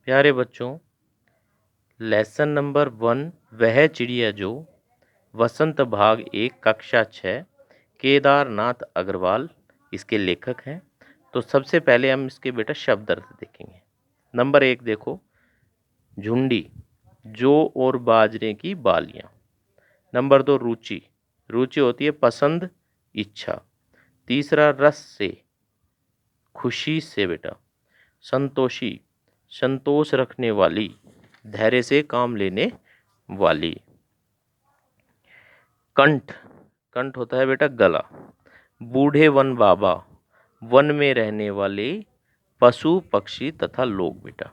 प्यारे बच्चों, lesson number 1 वह चिड़िया जो वसंत भाग 1 कक्षा 6 केदारनाथ अग्रवाल इसके लेखक हैं। तो सबसे पहले हम इसके बेटा शब्द अर्थ देखेंगे। नंबर 1 देखो, झुंडी, जौ और बाजरे की बालियां। नंबर 2 रुचि, रुचि होती है पसंद, इच्छा। तीसरा रस से, खुशी से बेटा। संतोषी, संतोष रखने वाली, धैर्य से काम लेने वाली। कंठ, कंठ होता है बेटा गला। बूढ़े वन बाबा, वन में रहने वाले पशु पक्षी तथा लोग बेटा।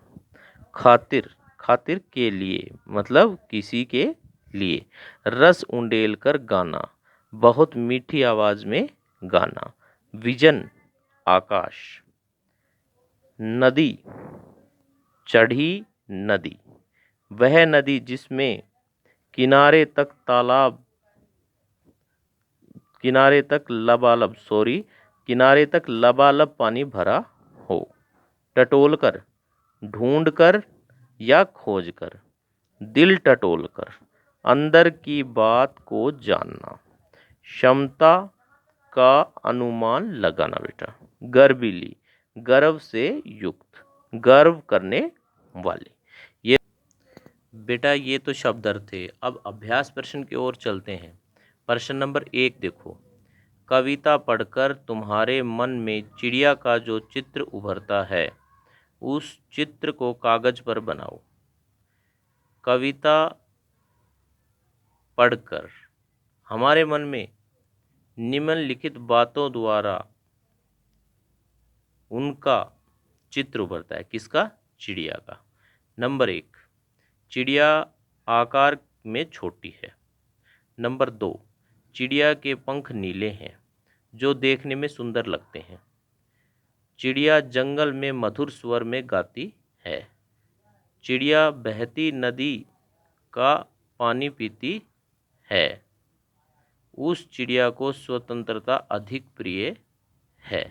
खातिर, खातिर के लिए मतलब किसी के लिए। रस उंडेल कर गाना, बहुत मीठी आवाज में गाना। विजन, आकाश। नदी, चढ़ी नदी, वह नदी जिसमें किनारे तक तालाब, किनारे तक लबालब पानी भरा हो। टटोल कर, ढूंढ कर या खोज कर। दिल टटोल कर, अंदर की बात को जानना। क्षमता का अनुमान लगाना बेटा। गर्वीली, गर्व से युक्त, गर्व करने वाले। ये बेटा ये तो शब्द अर्थ थे। अब अभ्यास प्रश्न की ओर चलते हैं। प्रश्न नंबर 1 देखो, कविता पढ़कर तुम्हारे मन में चिड़िया का जो चित्र उभरता है उस चित्र को कागज पर बनाओ। कविता पढ़कर हमारे मन में निम्नलिखित बातों द्वारा उनका चित्र उभरता है। किसका? चिड़िया का। नंबर 1, चिड़िया आकार में छोटी है। नंबर 2, चिड़िया के पंख नीले हैं जो देखने में सुंदर लगते हैं। चिड़िया जंगल में मधुर स्वर में गाती है। चिड़िया बहती नदी का पानी पीती है। उस चिड़िया को स्वतंत्रता अधिक प्रिय है।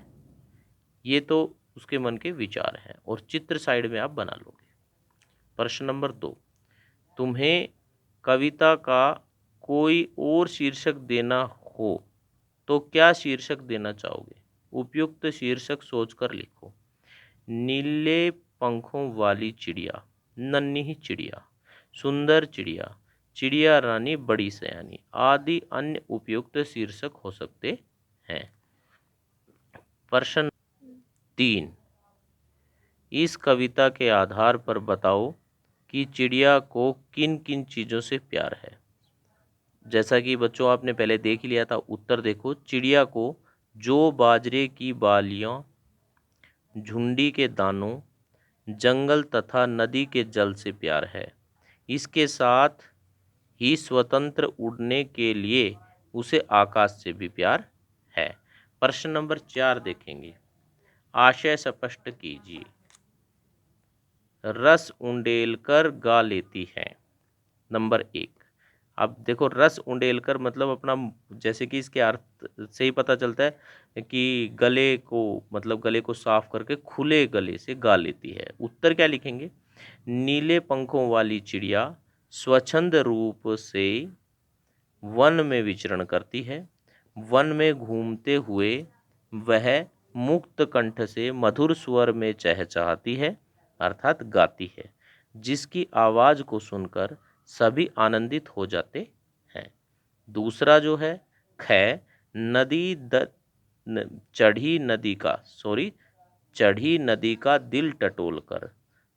ये तो उसके मन के विचार हैं और चित्र साइड में आप बना लोगे। प्रश्न नंबर 2, तुम्हें कविता का कोई और शीर्षक देना हो तो क्या शीर्षक देना चाहोगे? उपयुक्त शीर्षक सोचकर लिखो। नीले पंखों वाली चिड़िया, नन्ही चिड़िया, सुंदर चिड़िया, चिड़िया रानी बड़ी सयानी आदि अन्य उपयुक्त शीर्षक हो सकते हैं। प्रश्न 3, इस कविता के आधार पर बताओ कि चिड़िया को किन किन चीज़ों से प्यार है। जैसा कि बच्चों आपने पहले देख ही लिया था, उत्तर देखो। चिड़िया को जौ बाजरे की बालियां, झुंडी के दानों, जंगल तथा नदी के जल से प्यार है। इसके साथ ही स्वतंत्र उड़ने के लिए उसे आकाश से भी प्यार है। प्रश्न नंबर 4 देखेंगे। आशय स्पष्ट कीजिए। रस उंडेल कर गा लेती है। नंबर 1, अब देखो रस उंडेल कर मतलब अपना, जैसे कि इसके अर्थ से ही पता चलता है कि गले को मतलब गले को साफ करके खुले गले से गा लेती है। उत्तर क्या लिखेंगे? नीले पंखों वाली चिड़िया स्वच्छंद रूप से वन में विचरण करती है। वन में घूमते हुए वह मुक्त कंठ से मधुर स्वर में चहचहाती है अर्थात गाती है, जिसकी आवाज को सुनकर सभी आनंदित हो जाते हैं। दूसरा जो है ख, चढ़ी नदी का दिल टटोल कर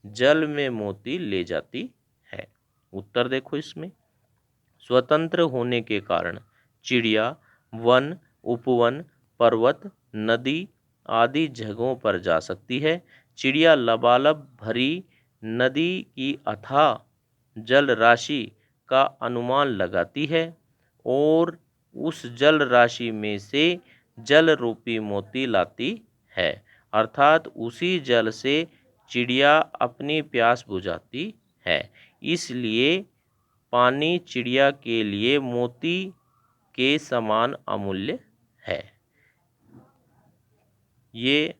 जल में मोती ले जाती है। उत्तर देखो इसमें। स्वतंत्र होने के कारण चिड़िया वन, उपवन, पर्वत, नदी आदि जगहों पर जा सकती है। चिड़िया लबालब भरी नदी की अथाह जल राशि का अनुमान लगाती है और उस जल राशि में से जल रूपी मोती लाती है, अर्थात उसी जल से चिड़िया अपनी प्यास बुझाती है। इसलिए पानी चिड़िया के लिए मोती के समान अमूल्य है। ये